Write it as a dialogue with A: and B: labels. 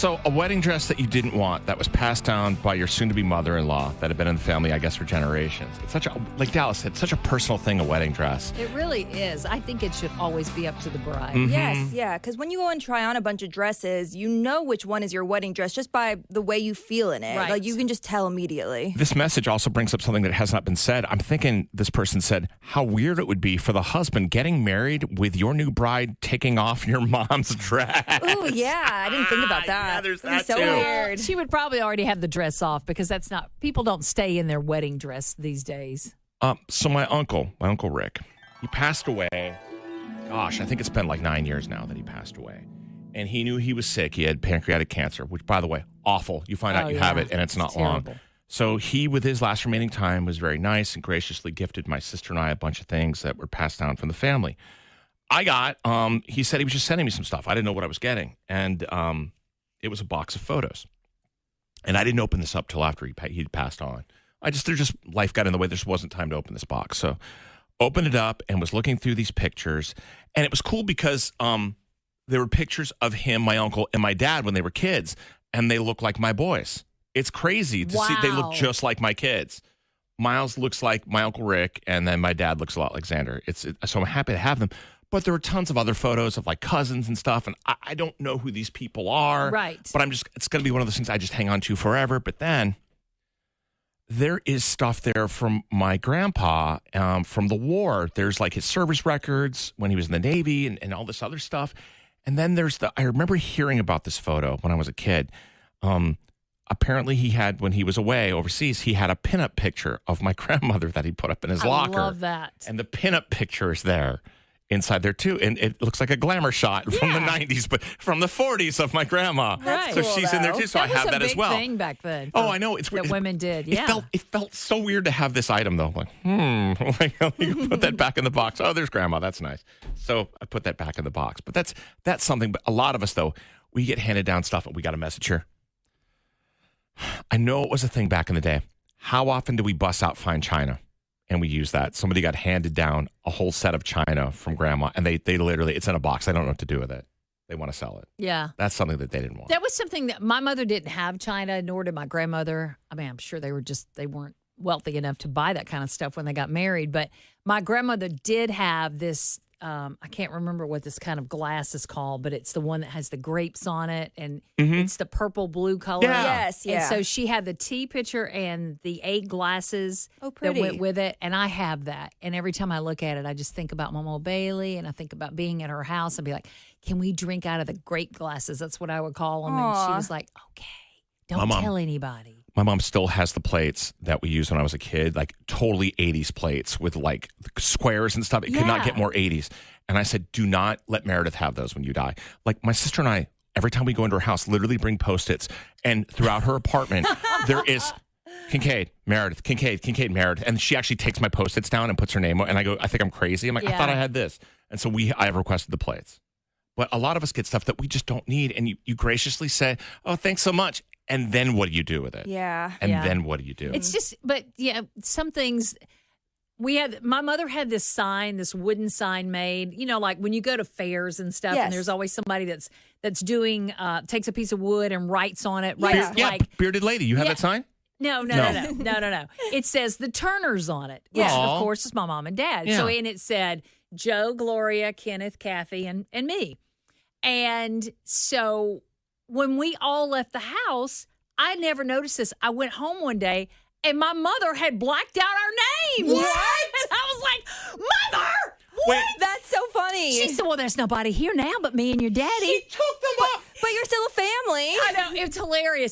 A: So a wedding dress that you didn't want that was passed down by your soon-to-be mother-in-law that had been in the family, I guess, for generations. It's such a, like Dallas said, such a personal thing, a wedding dress.
B: It really is. I think it should always be up to the bride.
A: Mm-hmm.
C: Yes, yeah. Because when you go and try on a bunch of dresses, you know which one is your wedding dress just by the way you feel in it.
B: Right.
C: Like you can just tell immediately.
A: This message also brings up something that has not been said. I'm thinking this person said how weird it would be for the husband getting married with your new bride taking off your mom's dress.
C: Oh, yeah. I didn't think about that.
A: Yeah, there's
C: That'd be
A: that
C: so
A: too.
C: weird.
B: She would probably already have the dress off because that's not, people don't stay in their wedding dress these days.
A: So my uncle Rick, he passed away. Gosh, I think it's been like 9 years now that he passed away. And he knew he was sick. He had pancreatic cancer, which, by the way, awful. You find out you have it, and it's not long.
B: Terrible.
A: So he, with his last remaining time, was very nice and graciously gifted my sister and I a bunch of things that were passed down from the family. I got, he said he was just sending me some stuff. I didn't know what I was getting. And it was a box of photos. And I didn't open this up till after he'd passed on. Life got in the way. There just wasn't time to open this box. So opened it up and was looking through these pictures. And it was cool because there were pictures of him, my uncle, and my dad when they were kids. And they look like my boys. It's crazy to see. They look just like my kids. Miles looks like my Uncle Rick, and then my dad looks a lot like Xander. So I'm happy to have them. But there were tons of other photos of like cousins and stuff, and I don't know who these people are. Right. But it's going to be one of those things I just hang on to forever. But then there is stuff there from my grandpa from the war. There's like his service records when he was in the Navy and all this other stuff. And then I remember hearing about this photo when I was a kid. Apparently he had, when he was away overseas, he had a pinup picture of my grandmother that he put up in his locker.
B: I love that.
A: And the pinup picture is there inside there too. And it looks like a glamour shot from the 90s, but from the 40s of my grandma.
B: Right.
A: So she's in there too. So I have that as well.
B: That was a big thing back then.
A: Oh, I know. It's
B: that women did. Yeah.
A: It felt so weird to have this item though. Like, like you put that back in the box. Oh, there's grandma. That's nice. So I put that back in the box. But that's something. But a lot of us though, we get handed down stuff and we got a message here. I know it was a thing back in the day. How often do we bust out fine china? And we use that. Somebody got handed down a whole set of china from grandma, and they literally, it's in a box. I don't know what to do with it. They want to sell it.
B: Yeah.
A: That's something that they didn't want.
B: That was something that my mother didn't have china, nor did my grandmother. I mean, I'm sure they weren't wealthy enough to buy that kind of stuff when they got married. But my grandmother did have this, I can't remember what this kind of glass is called, but it's the one that has the grapes on it, and it's the purple blue color.
A: Yeah.
C: Yes, yeah.
B: And so she had the tea pitcher and the 8 glasses that went with it, and I have that. And every time I look at it, I just think about Mama Bailey, and I think about being at her house and be like, can we drink out of the grape glasses? That's what I would call them. And she was like, okay, don't tell anybody.
A: My mom still has the plates that we used when I was a kid, like totally 80s plates with like squares and stuff. It could not get more 80s. And I said, do not let Meredith have those when you die. Like my sister and I, every time we go into her house, literally bring Post-its. And throughout her apartment, there is Kincaid, Meredith, Meredith. And she actually takes my Post-its down and puts her name on. And I go, I think I'm crazy. I'm like, I thought I had this. And so I have requested the plates. But a lot of us get stuff that we just don't need. And you graciously say, oh, thanks so much. And then what do you do with it?
C: Yeah.
A: And then what do you do?
B: It's just, but yeah, some things my mother had this wooden sign made, like when you go to fairs and stuff, and there's always somebody that's doing, takes a piece of wood and writes on it. Like
A: Bearded Lady. You have that sign?
B: No. It says the Turners on it. Which, of course, is my mom and dad.
A: Yeah.
B: So, and it said Joe, Gloria, Kenneth, Kathy, and me. And so when we all left the house, I never noticed this. I went home one day, and my mother had blacked out our names.
C: What?
B: And I was like, Mother! What?
A: Wait.
C: That's so funny.
B: She said, well, there's nobody here now but me and your daddy.
A: She took them up.
C: But you're still a family.
B: I know. It's hilarious.